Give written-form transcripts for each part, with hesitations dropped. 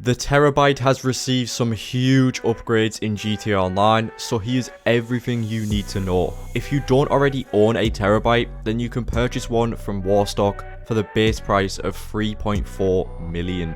The Terrorbyte has received some huge upgrades in GTA Online, so here's everything you need to know. If you don't already own a Terrorbyte, then you can purchase one from Warstock for the base price of $3.4 million.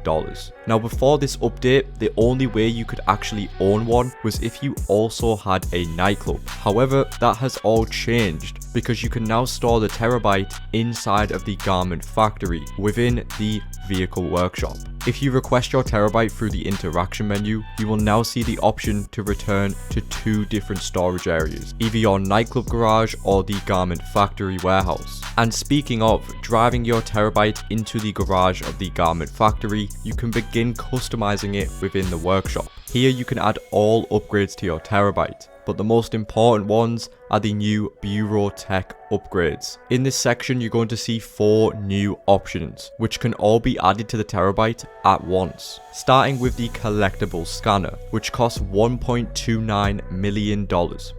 Now before this update, the only way you could actually own one was if you also had a nightclub. However, that has all changed because you can now store the Terrorbyte inside of the garment factory within the vehicle workshop. If you request your Terrorbyte through the interaction menu, you will now see the option to return to two different storage areas, either your nightclub garage or the garment factory warehouse. And speaking of driving your Terrorbyte into the garage of the garment factory, you can begin customizing it within the workshop. Here you can add all upgrades to your Terrorbyte, but the most important ones are the new Bureau Tech upgrades. In this section, you're going to see 4 new options, which can all be added to the Terrorbyte at once. Starting with the Collectible Scanner, which costs $1.29 million,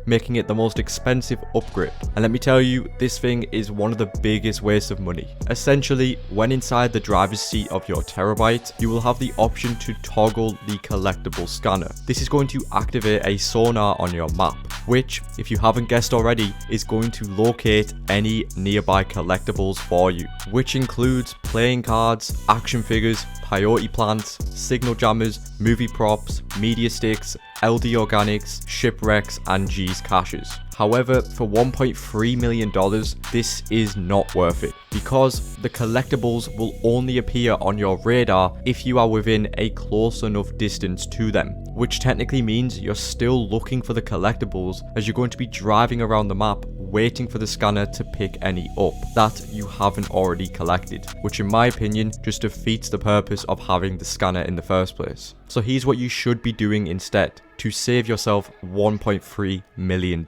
making it the most expensive upgrade. And let me tell you, this thing is one of the biggest wastes of money. Essentially, when inside the driver's seat of your Terrorbyte, you will have the option to toggle the Collectible Scanner. This is going to activate a sonar on your map, which, if you haven't guessed already, is going to locate any nearby collectibles for you, which includes playing cards, action figures, peyote plants, signal jammers, movie props, media sticks, LD organics, shipwrecks, and G's caches. However, for $1.3 million, this is not worth it, because the collectibles will only appear on your radar if you are within a close enough distance to them, which technically means you're still looking for the collectibles as you're going to be driving around the map waiting for the scanner to pick any up that you haven't already collected, which in my opinion just defeats the purpose of having the scanner in the first place. So here's what you should be doing instead to save yourself $1.3 million.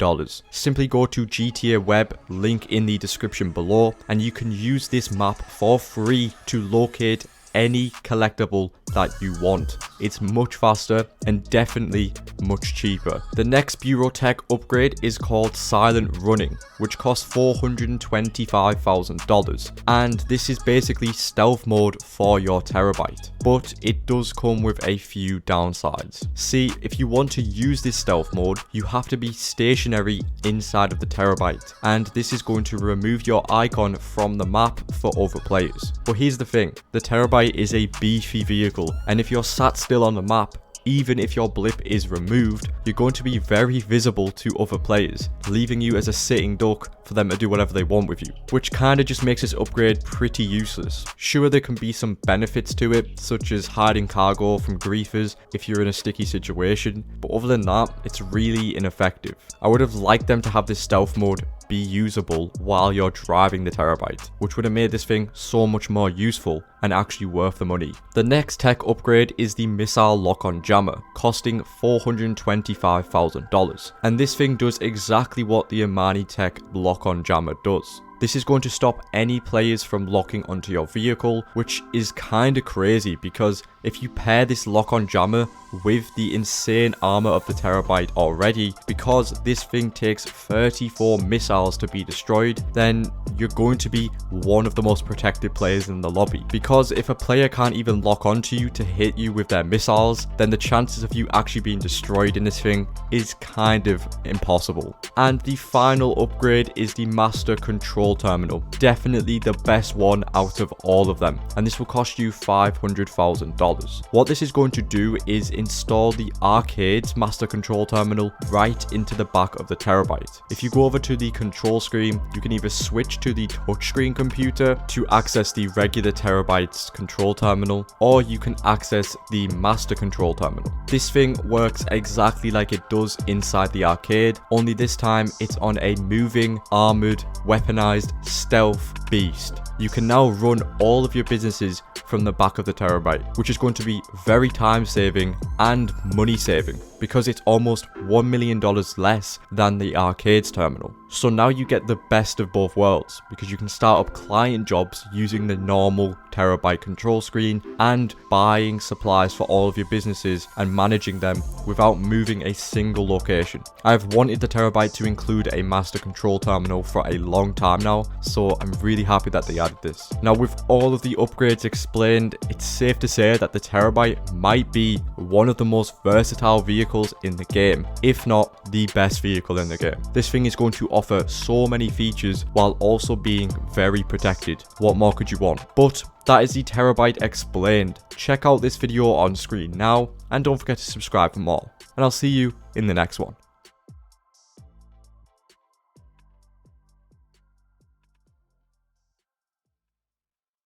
Simply go to GTA Web, link in the description below, and you can use this map for free to locate any collectible that you want. It's much faster and definitely much cheaper. The next Bureau Tech upgrade is called Silent Running, which costs $425,000, and this is basically stealth mode for your Terrorbyte, but it does come with a few downsides. See, if you want to use this stealth mode, you have to be stationary inside of the Terrorbyte, and this is going to remove your icon from the map for other players. But here's the thing, the Terrorbyte is a beefy vehicle, and if you're sat still on the map, even if your blip is removed, you're going to be very visible to other players, leaving you as a sitting duck for them to do whatever they want with you, which kinda just makes this upgrade pretty useless. Sure, there can be some benefits to it, such as hiding cargo from griefers if you're in a sticky situation, but other than that, it's really ineffective. I would have liked them to have this stealth mode be usable while you're driving the Terrorbyte, which would have made this thing so much more useful and actually worth the money. The next tech upgrade is the Missile Lock-On Jammer, costing $425,000, and this thing does exactly what the Imani Tech Lock-On Jammer does. This is going to stop any players from locking onto your vehicle, which is kinda crazy because if you pair this lock-on jammer with the insane armor of the Terrorbyte already, because this thing takes 34 missiles to be destroyed, then you're going to be one of the most protected players in the lobby. Because if a player can't even lock onto you to hit you with their missiles, then the chances of you actually being destroyed in this thing is kind of impossible. And the final upgrade is the Master Control Terminal, definitely the best one out of all of them, and this will cost you $500,000. What this is going to do is install the arcade's Master Control Terminal right into the back of the Terrorbyte. If you go over to the control screen, you can either switch to the touchscreen computer to access the regular Terrorbyte's control terminal, or you can access the Master Control Terminal. This thing works exactly like it does inside the arcade, only this time it's on a moving, armored, weaponized stealth beast. You can now run all of your businesses from the back of the Terrorbyte, which is going to be very time saving and money saving. because it's almost $1 million less than the arcades terminal. So now you get the best of both worlds, because you can start up client jobs using the normal Terrorbyte control screen and buying supplies for all of your businesses and managing them without moving a single location. I've wanted the Terrorbyte to include a master control terminal for a long time now, so I'm really happy that they added this. Now, with all of the upgrades explained, it's safe to say that the Terrorbyte might be one of the most versatile vehicles in the game, if not the best vehicle in the game. This thing is going to offer so many features while also being very protected. What more could you want? But that is the Terrorbyte explained. Check out this video on screen now, and don't forget to subscribe for more. And I'll see you in the next one.